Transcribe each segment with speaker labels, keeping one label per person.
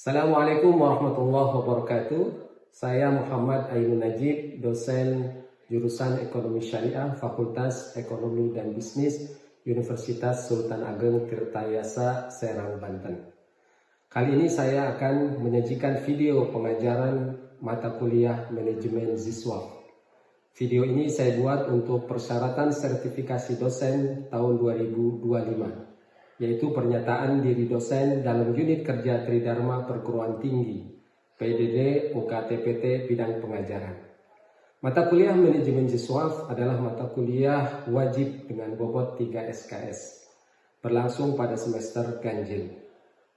Speaker 1: Assalamualaikum warahmatullahi wabarakatuh. Saya Muhammad Ainun Najib, dosen jurusan Ekonomi Syariah, Fakultas Ekonomi dan Bisnis, Universitas Sultan Ageng Tirtayasa, Serang, Banten. Kali ini saya akan menyajikan video pengajaran mata kuliah Manajemen Ziswaf. Video ini saya buat untuk persyaratan sertifikasi dosen tahun 2025. Yaitu pernyataan diri dosen dalam unit kerja Tridharma Perguruan Tinggi, PDD UKTPT bidang pengajaran. Mata kuliah Manajemen Ziswaf adalah mata kuliah wajib dengan bobot 3 SKS, berlangsung pada semester ganjil.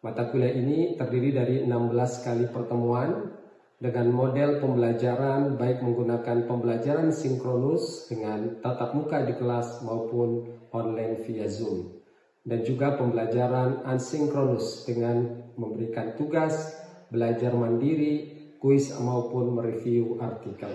Speaker 1: Mata kuliah ini terdiri dari 16 kali pertemuan dengan model pembelajaran baik menggunakan pembelajaran sinkronus dengan tatap muka di kelas maupun online via Zoom. Dan juga pembelajaran asinkronus dengan memberikan tugas, belajar mandiri, kuis maupun mereview artikel.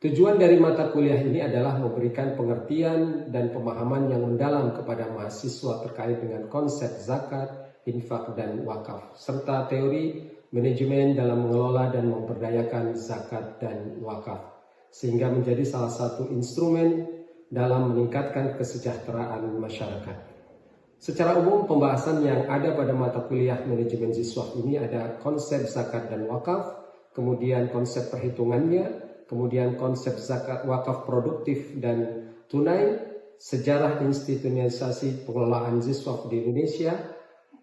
Speaker 1: Tujuan dari mata kuliah ini adalah memberikan pengertian dan pemahaman yang mendalam kepada mahasiswa terkait dengan konsep zakat, infak, dan wakaf, serta teori manajemen dalam mengelola dan memberdayakan zakat dan wakaf, sehingga menjadi salah satu instrumen dalam meningkatkan kesejahteraan masyarakat. Secara umum, pembahasan yang ada pada mata kuliah Manajemen Ziswaf ini ada konsep zakat dan wakaf, kemudian konsep perhitungannya, kemudian konsep zakat wakaf produktif dan tunai, sejarah institusionalisasi pengelolaan Ziswaf di Indonesia,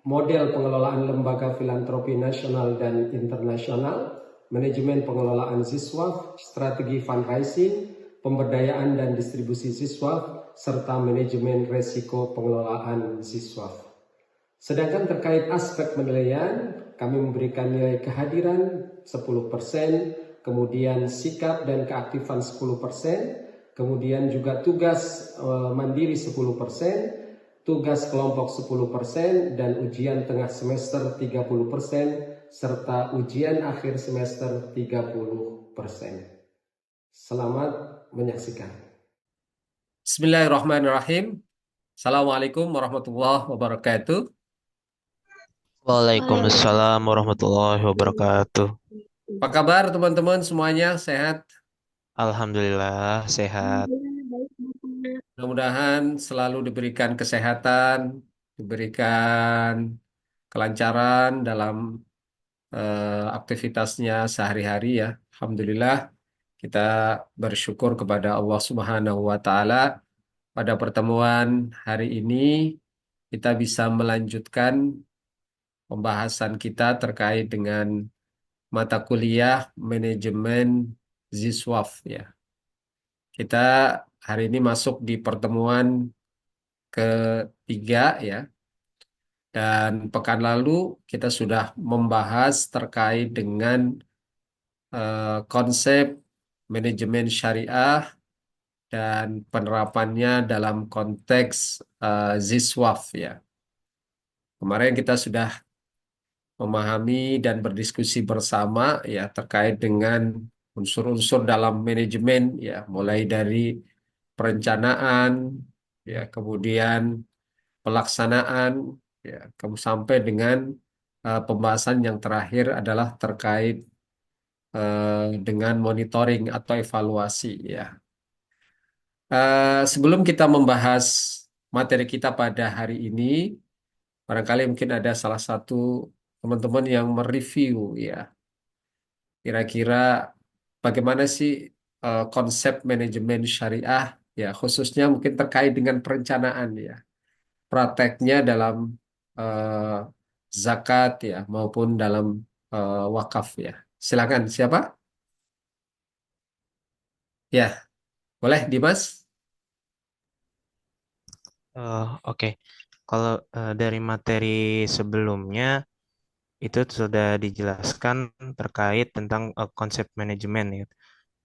Speaker 1: model pengelolaan lembaga filantropi nasional dan internasional, manajemen pengelolaan Ziswaf, strategi fundraising, pemberdayaan dan distribusi Ziswaf, serta manajemen resiko pengelolaan Ziswaf. Sedangkan terkait aspek penilaian, kami memberikan nilai kehadiran 10%, kemudian sikap dan keaktifan 10%, kemudian juga tugas mandiri 10%, tugas kelompok 10%, dan ujian tengah semester 30%, serta ujian akhir semester 30%. Selamat menyaksikan. Bismillahirrahmanirrahim. Assalamualaikum warahmatullahi wabarakatuh.
Speaker 2: Waalaikumsalam warahmatullahi wabarakatuh.
Speaker 1: Apa kabar teman-teman semuanya? Sehat?
Speaker 2: Alhamdulillah sehat.
Speaker 1: Mudah-mudahan selalu diberikan kesehatan, diberikan kelancaran dalam aktivitasnya sehari-hari ya. Alhamdulillah kita bersyukur kepada Allah Subhanahu wa taala pada pertemuan hari ini kita bisa melanjutkan pembahasan kita terkait dengan mata kuliah manajemen Ziswaf ya. Kita hari ini masuk di pertemuan ketiga ya. Dan pekan lalu kita sudah membahas terkait dengan konsep manajemen syariah dan penerapannya dalam konteks Ziswaf ya. Kemarin kita sudah memahami dan berdiskusi bersama ya terkait dengan unsur-unsur dalam manajemen ya, mulai dari perencanaan ya, kemudian pelaksanaan ya, sampai dengan pembahasan yang terakhir adalah terkait dengan monitoring atau evaluasi ya. Sebelum kita membahas materi kita pada hari ini, barangkali mungkin ada salah satu teman-teman yang mereview ya, kira-kira bagaimana sih konsep manajemen syariah ya, khususnya mungkin terkait dengan perencanaan ya, prakteknya dalam eh, zakat ya maupun dalam wakaf ya. Silakan siapa? Ya, boleh Dimas.
Speaker 2: Oke. Kalau dari materi sebelumnya itu sudah dijelaskan terkait tentang konsep manajemen ya,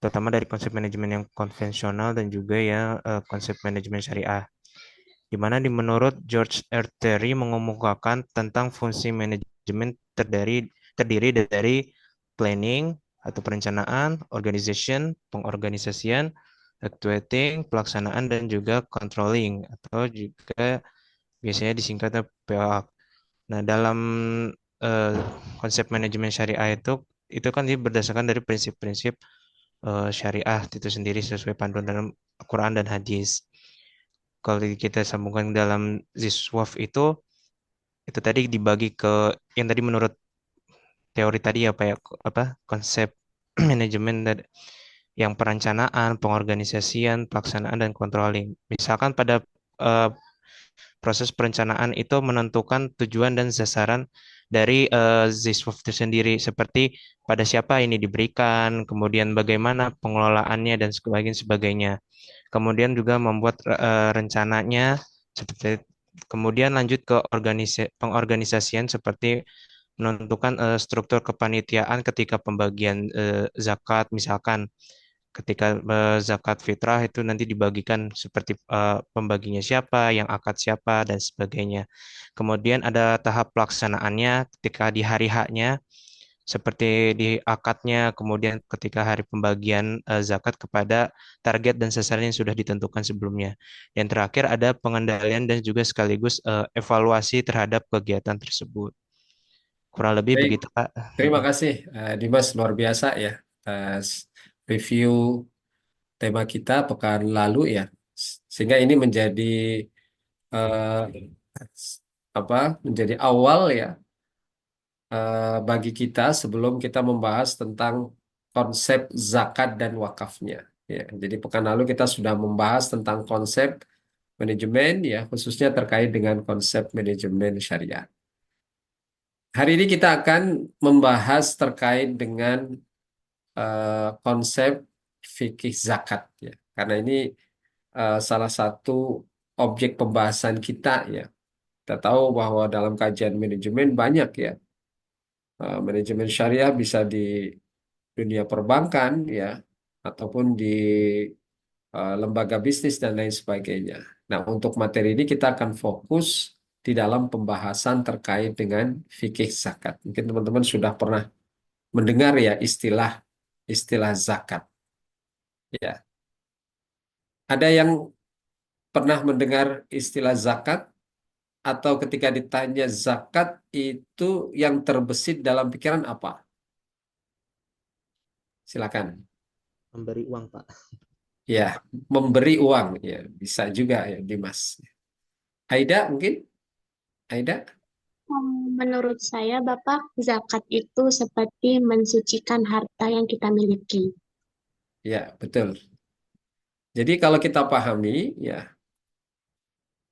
Speaker 2: terutama dari konsep manajemen yang konvensional dan juga ya konsep manajemen syariah. Di mana menurut George R. Terry mengemukakan tentang fungsi manajemen terdiri dari planning atau perencanaan, organization, pengorganisasian, actuating, pelaksanaan, dan juga controlling atau juga biasanya disingkat POA. Nah, dalam eh, konsep manajemen syariah itu kan dia berdasarkan dari prinsip-prinsip syariah itu sendiri sesuai panduan dalam Al-Quran dan hadis. Kalau kita sambungkan dalam Ziswaf itu tadi dibagi ke yang tadi menurut teori tadi apa ya apa konsep manajemen yang perencanaan, pengorganisasian, pelaksanaan dan controlling. Misalkan pada eh, proses perencanaan itu menentukan tujuan dan sasaran dari ZISWF itu sendiri, seperti pada siapa ini diberikan, kemudian bagaimana pengelolaannya dan sebagainya. Kemudian juga membuat rencananya, seperti kemudian lanjut ke pengorganisasian seperti menentukan struktur kepanitiaan ketika pembagian zakat, misalkan ketika zakat fitrah itu nanti dibagikan seperti pembaginya siapa, yang akad siapa, dan sebagainya. Kemudian ada tahap pelaksanaannya ketika di hari haknya, seperti di akadnya, kemudian ketika hari pembagian zakat kepada target dan sasaran yang sudah ditentukan sebelumnya. Dan terakhir ada pengendalian dan juga sekaligus evaluasi terhadap kegiatan tersebut. Kurang lebih
Speaker 1: Baik,
Speaker 2: begitu, Pak.
Speaker 1: terima kasih Dimas, luar biasa ya atas review tema kita pekan lalu ya. Sehingga ini menjadi eh, apa? Menjadi awal ya bagi kita sebelum kita membahas tentang konsep zakat dan wakafnya. Ya, jadi pekan lalu kita sudah membahas tentang konsep manajemen ya, khususnya terkait dengan konsep manajemen syariah. Hari ini kita akan membahas terkait dengan konsep fikih zakat ya. Karena ini salah satu objek pembahasan kita ya. Kita tahu bahwa dalam kajian manajemen banyak ya. Manajemen syariah bisa di dunia perbankan ya ataupun di lembaga bisnis dan lain sebagainya. Nah, untuk materi ini kita akan fokus di dalam pembahasan terkait dengan fikih zakat. Mungkin teman-teman sudah pernah mendengar ya istilah zakat. Ya, ada yang pernah mendengar istilah zakat atau ketika ditanya zakat itu yang terbesit dalam pikiran apa? Silakan.
Speaker 2: Memberi uang, Pak.
Speaker 1: Ya, memberi uang ya bisa juga ya Dimas. Aida mungkin? Aida?
Speaker 3: Menurut saya, Bapak, zakat itu seperti mensucikan harta yang kita miliki.
Speaker 1: Ya, betul. Jadi kalau kita pahami ya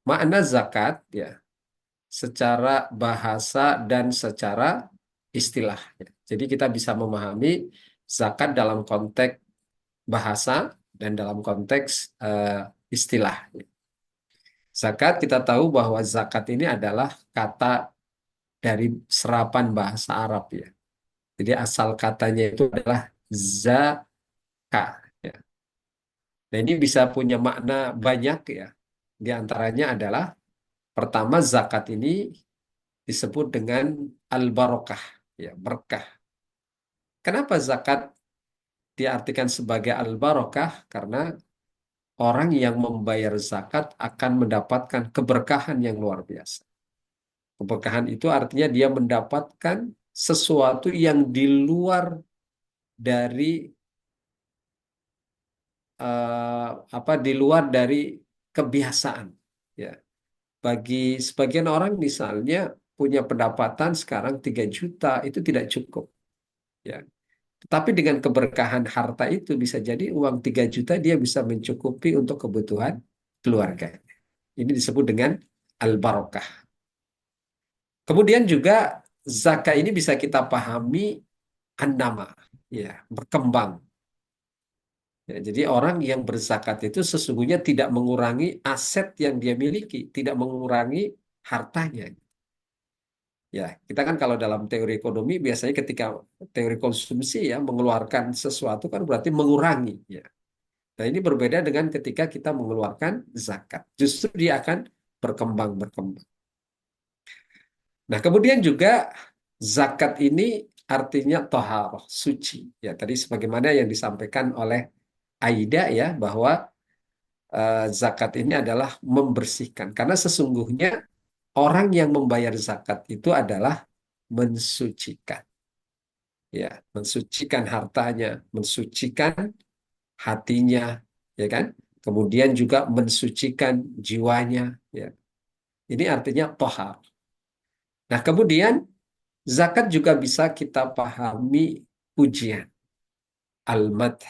Speaker 1: makna zakat ya secara bahasa dan secara istilah. Ya. Jadi kita bisa memahami zakat dalam konteks bahasa dan dalam konteks istilah. Zakat kita tahu bahwa zakat ini adalah kata dari serapan bahasa Arab ya. Jadi asal katanya itu adalah zaka. Ya. Nah ini bisa punya makna banyak ya. Di antaranya adalah pertama zakat ini disebut dengan al-barokah, ya berkah. Kenapa zakat diartikan sebagai al-barokah? Karena orang yang membayar zakat akan mendapatkan keberkahan yang luar biasa. Keberkahan itu artinya dia mendapatkan sesuatu yang di luar dari di luar dari kebiasaan. Ya, bagi sebagian orang misalnya punya pendapatan sekarang 3 juta itu tidak cukup. Ya, tapi dengan keberkahan harta itu bisa jadi uang 3 juta dia bisa mencukupi untuk kebutuhan keluarga. Ini disebut dengan al-barokah. Kemudian juga zakat ini bisa kita pahami an-nama, ya, berkembang. Ya, jadi orang yang berzakat itu sesungguhnya tidak mengurangi aset yang dia miliki, tidak mengurangi hartanya. Ya, kita kan kalau dalam teori ekonomi biasanya ketika teori konsumsi ya mengeluarkan sesuatu kan berarti mengurangi. Ya. Nah ini berbeda dengan ketika kita mengeluarkan zakat. Justru dia akan berkembang. Nah kemudian juga zakat ini artinya toharoh, suci. Ya tadi sebagaimana yang disampaikan oleh Aida ya bahwa zakat ini adalah membersihkan. Karena sesungguhnya orang yang membayar zakat itu adalah mensucikan. Ya, mensucikan hartanya, mensucikan hatinya, ya kan? Kemudian juga mensucikan jiwanya, ya. Ini artinya tohar. Nah, kemudian zakat juga bisa kita pahami pujian, al-madh.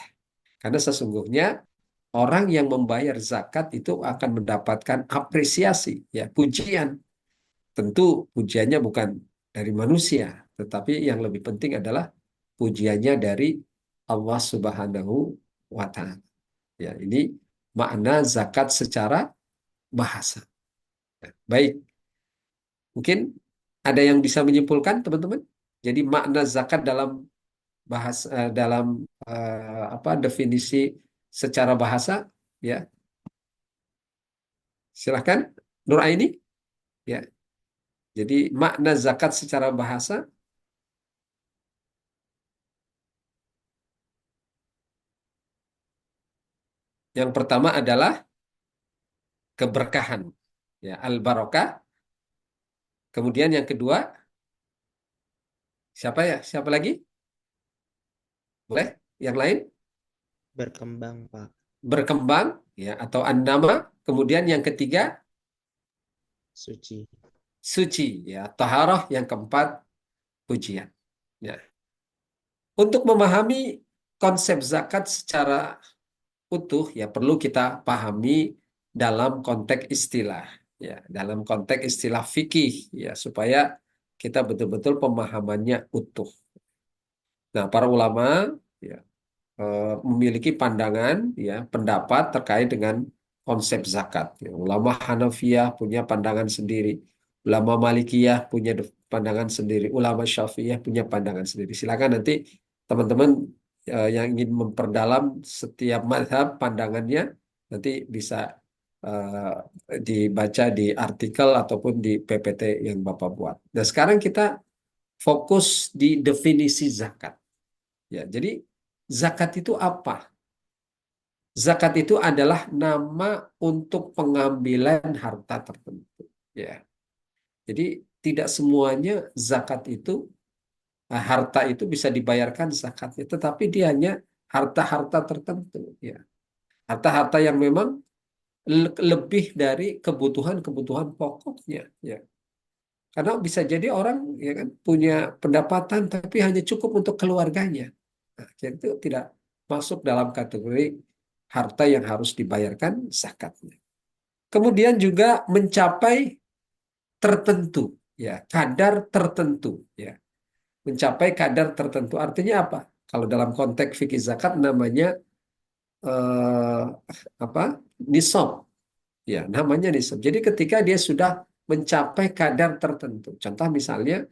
Speaker 1: Karena sesungguhnya orang yang membayar zakat itu akan mendapatkan apresiasi, ya, pujian. Tentu pujiannya bukan dari manusia, tetapi yang lebih penting adalah pujiannya dari Allah Subhanahu wa Ta'ala. Ya, ini makna zakat secara bahasa. Baik, mungkin ada yang bisa menyimpulkan, teman-teman. Jadi makna zakat dalam bahasa dalam apa definisi secara bahasa, ya. Silahkan, Nur Aini, ya. Jadi makna zakat secara bahasa yang pertama adalah keberkahan, ya, al-barakah. Kemudian yang kedua, siapa ya? Siapa lagi? Boleh? Yang lain?
Speaker 2: Berkembang, Pak.
Speaker 1: Berkembang, ya, atau an-nama. Kemudian yang ketiga,
Speaker 2: Suci.
Speaker 1: suci, ya, taharah. Yang keempat, pujian. Ya. Untuk memahami konsep zakat secara utuh, ya perlu kita pahami dalam konteks istilah, ya, dalam konteks istilah fikih, ya, supaya kita betul-betul pemahamannya utuh. Nah, para ulama, ya, memiliki pandangan, ya, pendapat terkait dengan konsep zakat. Ya, ulama Hanafiyah punya pandangan sendiri, ulama Malikiyah punya pandangan sendiri, ulama Syafi'iyah punya pandangan sendiri. Silakan nanti teman-teman yang ingin memperdalam setiap mazhab pandangannya nanti bisa eh, dibaca di artikel ataupun di PPT yang Bapak buat. Nah, sekarang kita fokus di definisi zakat. Ya, jadi zakat itu apa? Zakat itu adalah nama untuk pengambilan harta tertentu. Ya, jadi tidak semuanya zakat itu harta itu bisa dibayarkan zakatnya, tetapi dia hanya harta-harta tertentu. Ya, harta-harta yang memang lebih dari kebutuhan-kebutuhan pokoknya. Ya, karena bisa jadi orang, ya kan, punya pendapatan tapi hanya cukup untuk keluarganya. Nah, jadi itu tidak masuk dalam kategori harta yang harus dibayarkan zakatnya. Kemudian juga mencapai tertentu, ya, kadar tertentu, ya. Mencapai kadar tertentu artinya apa? Kalau dalam konteks fikih zakat namanya eh, apa? Nisab, ya, namanya nisab. Jadi ketika dia sudah mencapai kadar tertentu. Contoh misalnya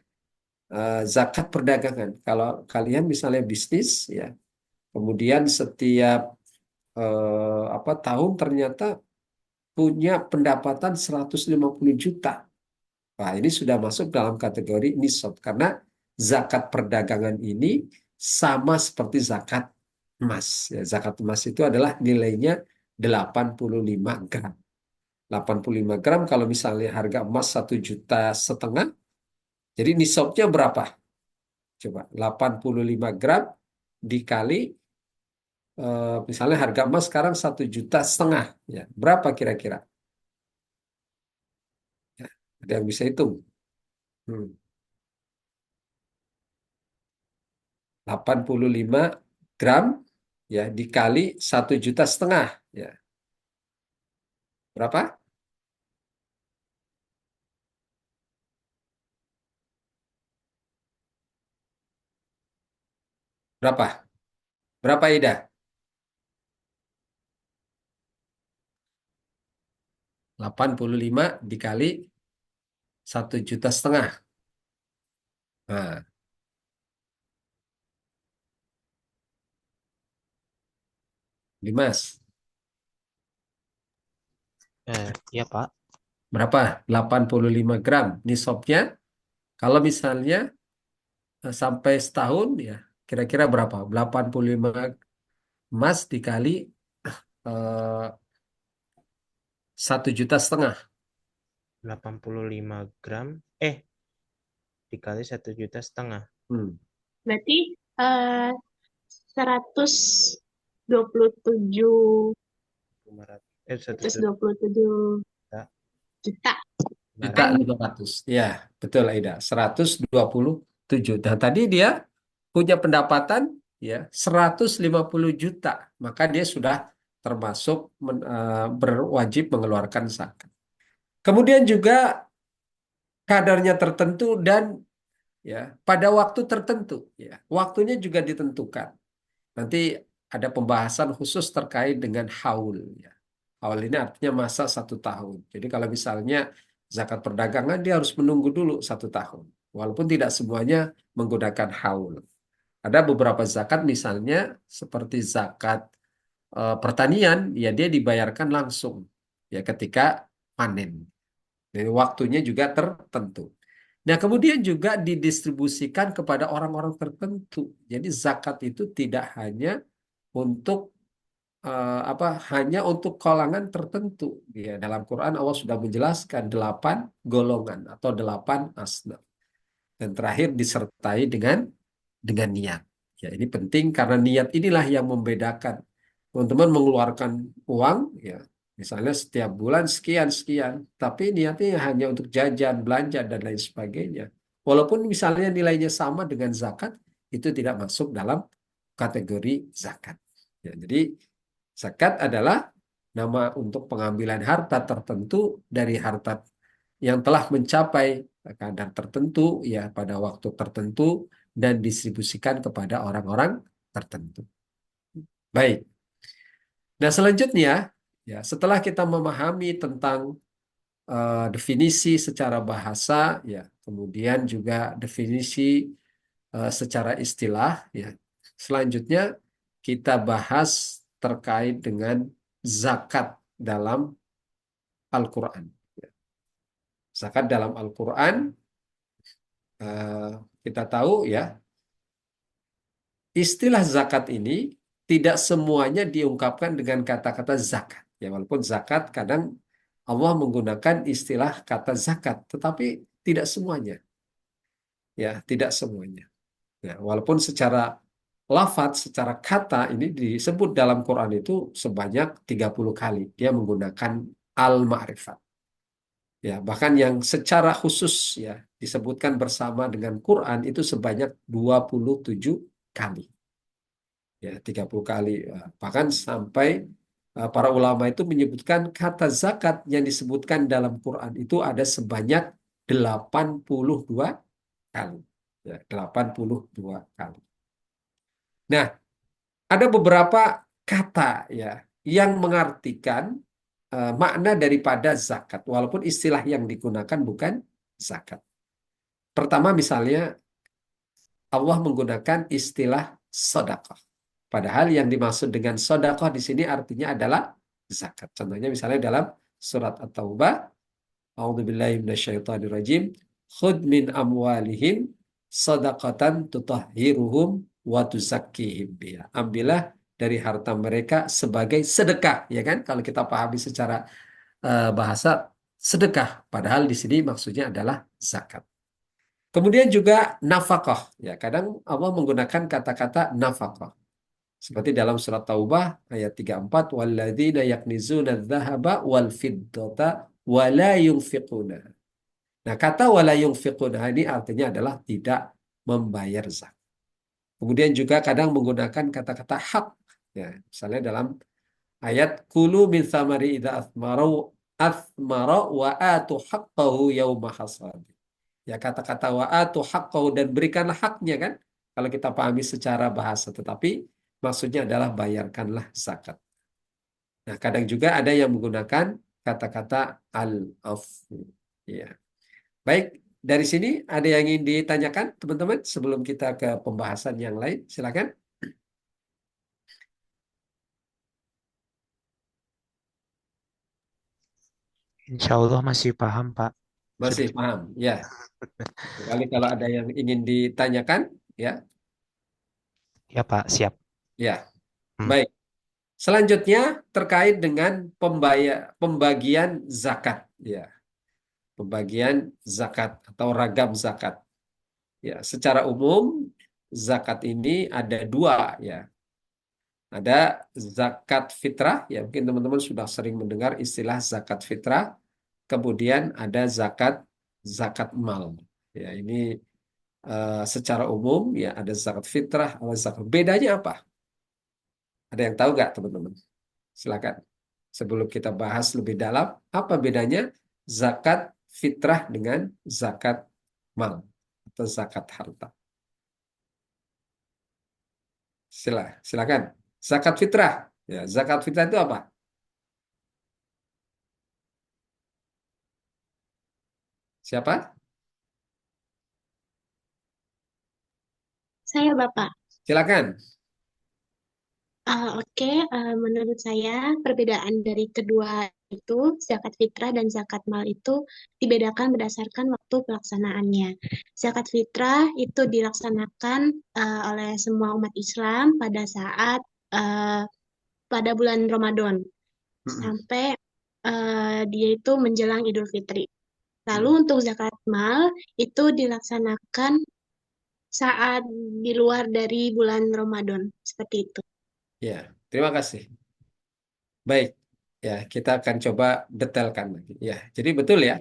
Speaker 1: zakat perdagangan. Kalau kalian misalnya bisnis, ya, kemudian setiap apa tahun ternyata punya pendapatan 150 juta. Nah, ini sudah masuk dalam kategori nisab karena zakat perdagangan ini sama seperti zakat emas. Ya, zakat emas itu adalah nilainya 85 gram. 85 gram kalau misalnya harga emas 1,5 juta, jadi nisabnya berapa? Coba 85 gram dikali misalnya harga emas sekarang 1,5 juta, ya. Berapa kira-kira? Ya, ada yang bisa hitung? Hmm. 85 gram, ya, dikali 1,5 juta, ya. Berapa? Berapa? Berapa Ida? 85 dikali 1,5 juta. Nah, Dimas,
Speaker 2: Ya, Pak.
Speaker 1: berapa? 85 gram. Nisabnya kalau misalnya sampai setahun, ya, kira-kira berapa? 85 emas dikali 1,5 juta.
Speaker 2: 85 gram. dikali 1,5 juta.
Speaker 1: Hmm.
Speaker 3: Berarti 127
Speaker 2: 100
Speaker 3: 127
Speaker 2: juta
Speaker 3: juta
Speaker 1: Juta
Speaker 3: kan?
Speaker 1: 500. Ya, betul Aida. 127. Dan tadi dia punya pendapatan ya 150 juta. Maka dia sudah termasuk berwajib mengeluarkan zakat. Kemudian juga kadarnya tertentu dan ya pada waktu tertentu ya. Waktunya juga ditentukan. Nanti ada pembahasan khusus terkait dengan haul ya. Haul ini artinya masa 1 tahun. Jadi kalau misalnya zakat perdagangan dia harus menunggu dulu 1 tahun. Walaupun tidak semuanya menggunakan haul. Ada beberapa zakat misalnya seperti zakat pertanian ya dia dibayarkan langsung ya ketika panen. Jadi waktunya juga tertentu. Nah, kemudian juga didistribusikan kepada orang-orang tertentu. Jadi zakat itu tidak hanya untuk hanya untuk kalangan tertentu. Ya, dalam Quran Allah sudah menjelaskan 8 golongan atau 8 asnaf. Dan terakhir disertai dengan niat. Ya, ini penting karena niat inilah yang membedakan. Teman-teman mengeluarkan uang, ya, misalnya setiap bulan sekian-sekian, tapi niatnya hanya untuk jajan, belanja, dan lain sebagainya. Walaupun misalnya nilainya sama dengan zakat, itu tidak masuk dalam kategori zakat. Ya, jadi zakat adalah nama untuk pengambilan harta tertentu dari harta yang telah mencapai kadar tertentu ya pada waktu tertentu dan distribusikan kepada orang-orang tertentu. Baik. Nah, selanjutnya ya setelah kita memahami tentang definisi secara bahasa ya, kemudian juga definisi secara istilah ya. Selanjutnya kita bahas terkait dengan zakat dalam Al-Qur'an. Zakat dalam Al-Qur'an kita tahu ya, istilah zakat ini tidak semuanya diungkapkan dengan kata-kata zakat. Ya, walaupun zakat kadang Allah menggunakan istilah kata zakat, tetapi tidak semuanya. Ya, tidak semuanya. Ya, walaupun secara lafadz, secara kata ini disebut dalam Quran itu sebanyak 30 kali. Dia menggunakan al-ma'rifat. Ya, bahkan yang secara khusus ya disebutkan bersama dengan Quran itu sebanyak 27 kali. Ya, 30 kali. Bahkan sampai para ulama itu menyebutkan kata zakat yang disebutkan dalam Quran itu ada sebanyak 82 kali. Ya, 82 kali. Nah, ada beberapa kata ya yang mengartikan makna daripada zakat walaupun istilah yang digunakan bukan zakat. Pertama misalnya Allah menggunakan istilah sedekah. Padahal yang dimaksud dengan sedekah di sini artinya adalah zakat. Contohnya misalnya dalam surat At-Taubah, A'udzubillahi minasyaitonirrajim, khudh min amwalihim shadaqatan tutahhiruhum wa tuzakkihim biha. Ambillah dari harta mereka sebagai sedekah, ya kan? Kalau kita pahami secara bahasa sedekah, padahal di sini maksudnya adalah zakat. Kemudian juga nafkah, ya kadang Allah menggunakan kata-kata nafkah. Seperti dalam surat Taubah ayat 34, walladzina yaknizuna dzahaba wal fiddata wa la yunfiquna. Nah, kata wa la yunfiquna ini artinya adalah tidak membayar zakat. Kemudian juga kadang menggunakan kata-kata hak. Ya, misalnya dalam ayat kulu min thamari idza athmara wa atu haqqahu yauma hasadi. Ya kata-kata wa atu haqqahu dan berikanlah haknya kan. Kalau kita pahami secara bahasa, tetapi maksudnya adalah bayarkanlah zakat. Nah, kadang juga ada yang menggunakan kata-kata al-afu. Ya. Baik, dari sini ada yang ingin ditanyakan teman-teman sebelum kita ke pembahasan yang lain? Silakan.
Speaker 2: Insya Allah masih paham, Pak.
Speaker 1: Masih
Speaker 2: Sudah.
Speaker 1: paham? Ya. Kali kalau ada yang ingin ditanyakan, ya.
Speaker 2: Ya, Pak, siap.
Speaker 1: Ya.
Speaker 2: Hmm.
Speaker 1: Baik. Selanjutnya terkait dengan pembagian zakat, ya. Pembagian zakat atau ragam zakat. Ya, secara umum zakat ini ada dua ya. Ada zakat fitrah, ya mungkin teman-teman sudah sering mendengar istilah zakat fitrah. Kemudian ada zakat mal. Ya, ini secara umum ya ada zakat fitrah, ada zakat. Bedanya apa? Ada yang tahu nggak teman-teman? Silakan. Sebelum kita bahas lebih dalam, apa bedanya zakat fitrah dengan zakat mal atau zakat harta? Silakan. Zakat fitrah. Ya, zakat fitrah itu apa? Siapa?
Speaker 3: Saya Bapak.
Speaker 1: Silakan.
Speaker 3: Oke, menurut saya perbedaan dari kedua itu, zakat fitrah dan zakat mal itu dibedakan berdasarkan waktu pelaksanaannya. Zakat fitrah itu dilaksanakan oleh semua umat Islam pada saat eh, pada bulan Ramadan
Speaker 1: Mm-mm.
Speaker 3: sampai dia itu menjelang Idul Fitri. Lalu
Speaker 1: Mm.
Speaker 3: untuk zakat mal itu dilaksanakan saat di luar dari bulan Ramadan, seperti itu.
Speaker 1: Ya, terima kasih. Baik, ya kita akan coba detailkan lagi. Ya, jadi betul ya,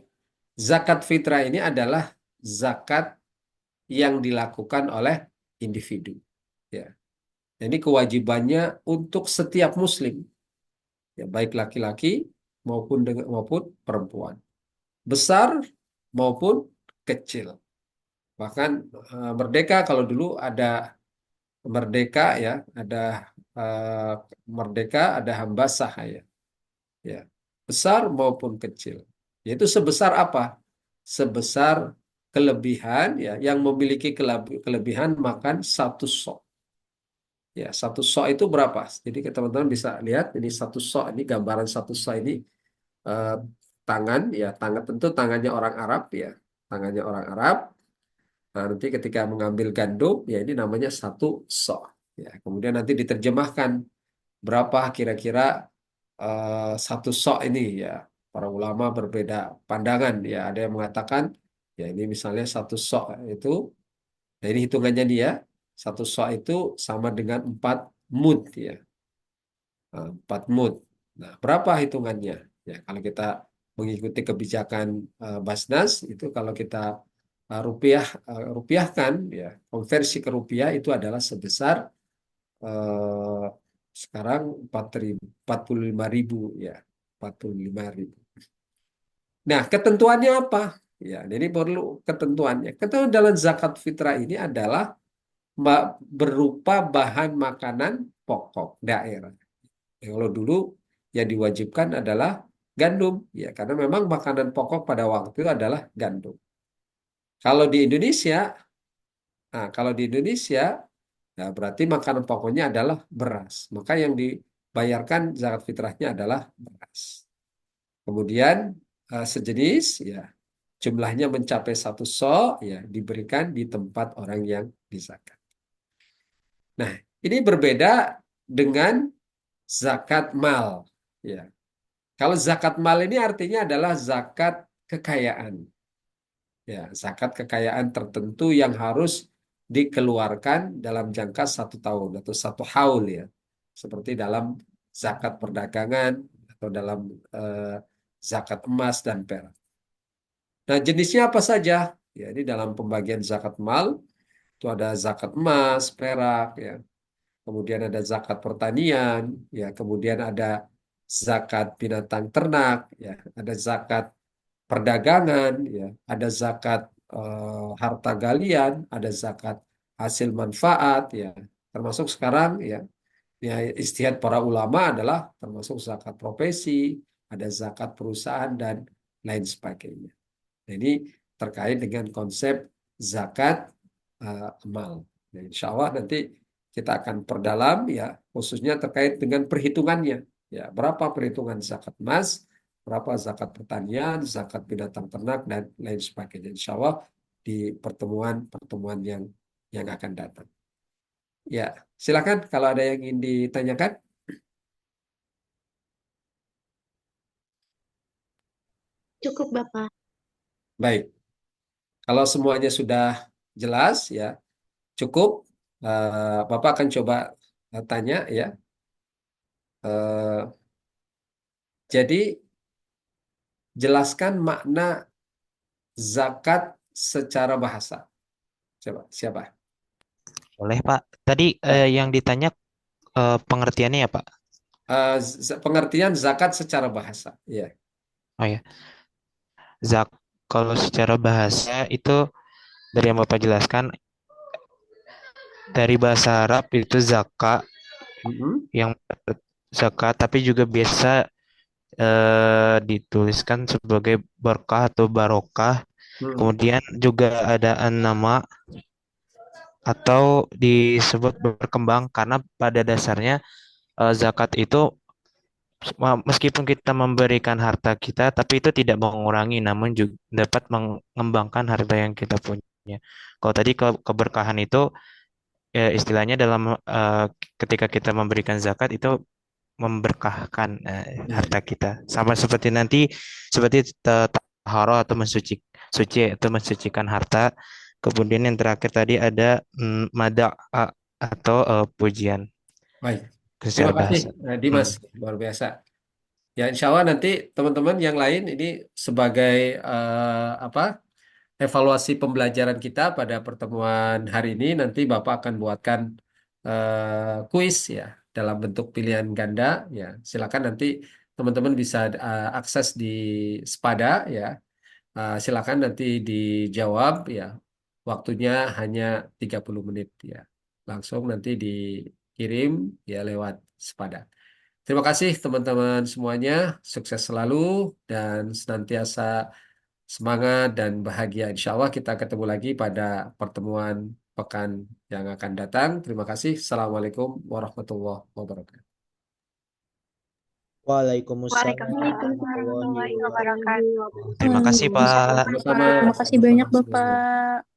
Speaker 1: zakat fitrah ini adalah zakat yang dilakukan oleh individu. Ya, ini kewajibannya untuk setiap muslim, ya baik laki-laki maupun perempuan, besar maupun kecil. Bahkan merdeka kalau dulu ada merdeka ya, ada eh, merdeka, ada hamba sahaya. Ya, besar maupun kecil. Yaitu sebesar apa? Sebesar kelebihan ya, yang memiliki kelebihan makan satu sok. Ya, satu sok itu berapa? Jadi teman-teman bisa lihat ini satu sok, ini gambaran satu sok ini eh, tangan ya, tangan tentu tangannya orang Arab ya, tangannya orang Arab. Nah, nanti ketika mengambil gandum ya ini namanya satu sok. Ya, kemudian nanti diterjemahkan berapa kira-kira satu sok ini ya. Para ulama berbeda pandangan ya. Ada yang mengatakan ya ini misalnya satu sok itu, nah ini hitungannya dia, satu sok itu sama dengan 4 mud ya. 4 mud. Nah, berapa hitungannya? Ya, kalau kita mengikuti kebijakan Basnas itu kalau kita rupiahkan ya, konversi ke rupiah itu adalah sebesar eh, sekarang 45.000 ya, 45.000. Nah, ketentuannya apa? Ya, jadi perlu ketentuannya. Ketentuan dalam zakat fitrah ini adalah berupa bahan makanan pokok daerah. Kalau dulu yang diwajibkan adalah gandum, ya karena memang makanan pokok pada waktu itu adalah gandum. Kalau di Indonesia, kalau di Indonesia, nah berarti makanan pokoknya adalah beras. Maka yang dibayarkan zakat fitrahnya adalah beras. Kemudian sejenis, ya jumlahnya mencapai satu ya diberikan di tempat orang yang dizakat. Nah, ini berbeda dengan zakat mal. Ya, kalau zakat mal ini artinya adalah zakat kekayaan. Ya, zakat kekayaan tertentu yang harus dikeluarkan dalam jangka 1 tahun atau 1 haul ya. Seperti dalam zakat perdagangan atau dalam eh, zakat emas dan perak. Nah, jenisnya apa saja? Ya, ini dalam pembagian zakat mal itu ada zakat emas, perak, ya. Kemudian ada zakat pertanian, ya. Kemudian ada zakat binatang ternak, ya. Ada zakat perdagangan, ya. Ada zakat harta galian, ada zakat hasil manfaat, ya. Termasuk sekarang, ya. Ya, istihad para ulama adalah termasuk zakat profesi, ada zakat perusahaan dan lain sebagainya. Jadi terkait dengan konsep zakat amal. Nah, insya Allah nanti kita akan perdalam ya, khususnya terkait dengan perhitungannya. Ya, berapa perhitungan zakat emas, berapa zakat pertanian, zakat binatang ternak dan lain sebagainya. Insya Allah di pertemuan-pertemuan yang akan datang. Ya, silakan kalau ada yang ingin ditanyakan.
Speaker 3: Cukup, Bapak.
Speaker 1: Baik, kalau semuanya sudah jelas ya? Cukup? Bapak akan coba tanya ya. Eh, jadi jelaskan makna zakat secara bahasa. Coba siapa?
Speaker 2: Boleh, Pak. Tadi
Speaker 1: Ya.
Speaker 2: yang ditanya pengertiannya ya, Pak?
Speaker 1: Pengertian zakat secara bahasa. Ya.
Speaker 2: Oh ya, zak kalau secara bahasa itu dari yang Bapak jelaskan dari bahasa Arab itu zakat
Speaker 1: Mm-mm.
Speaker 2: yang zakat, tapi juga biasa dituliskan sebagai berkah atau barokah.
Speaker 1: Mm-mm.
Speaker 2: Kemudian juga ada nama atau disebut berkembang karena pada dasarnya zakat itu meskipun kita memberikan harta kita, tapi itu tidak mengurangi, namun juga dapat mengembangkan harta yang kita punya. Kalau tadi keberkahan itu ya istilahnya dalam ketika kita memberikan zakat itu memberkahkan
Speaker 1: Iya.
Speaker 2: harta kita. Sama seperti nanti seperti taharah atau suci atau mensucikan harta. Kemudian yang terakhir tadi ada mada atau pujian
Speaker 1: Baik.
Speaker 2: secara
Speaker 1: Terima kasih,
Speaker 2: bahasa.
Speaker 1: Dimas.
Speaker 2: Hmm.
Speaker 1: Luar biasa. Ya, insya Allah nanti teman-teman yang lain ini sebagai apa evaluasi pembelajaran kita pada pertemuan hari ini, nanti Bapak akan buatkan kuis ya dalam bentuk pilihan ganda. Ya, silakan nanti teman-teman bisa akses di Spada ya. Silakan nanti dijawab ya. Waktunya hanya 30 menit ya. Langsung nanti dikirim ya lewat Spada. Terima kasih teman-teman semuanya. Sukses selalu dan senantiasa semangat dan bahagia. Insya Allah kita ketemu lagi pada pertemuan pekan yang akan datang. Terima kasih. Assalamualaikum warahmatullahi wabarakatuh.
Speaker 4: Waalaikumsalam
Speaker 5: Waalaikumsalam
Speaker 4: warahmatullahi
Speaker 5: warahmatullahi
Speaker 4: wabarakatuh.
Speaker 5: wabarakatuh.
Speaker 2: Terima kasih,
Speaker 3: Waalaikumsalam.
Speaker 2: Pak.
Speaker 1: Sama-sama.
Speaker 5: Terima kasih banyak,
Speaker 1: Sama-sama semuanya.
Speaker 5: Bapak.